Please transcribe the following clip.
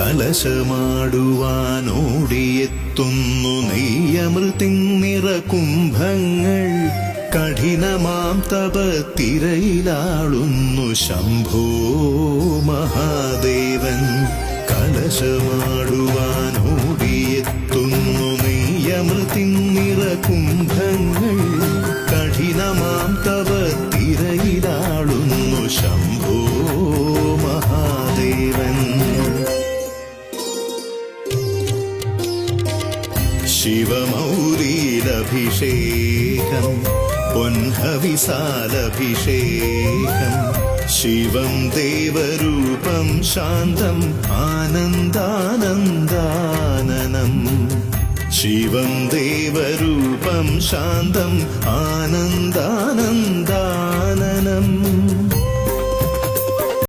കലശമാടുവാനോടിയെത്തുന്നു നെയ്യമൃതിന്നിറ കുംഭങ്ങൾ കഠിനമാം തപത്തിരയിലാളുന്നു ശംഭോ മഹാദേവൻ കലശമാടുവാനോടിയെത്തുന്നു നെയ്യമൃതിന്നിറ കുംഭങ്ങൾ കഠിനമാം തപത്തിരയിലാളുന്നു ശംഭോ മഹാദേവൻ ശിവമൗലീലഭിഷേകം പൊൻഹവിസാലഭിഷേകം ശിവം ദേവരൂപം ശാന്തം ആനന്ദാനന്ദാനനം ശിവം ദേവരൂപം ശാന്തം ആനന്ദാനന്ദാനനം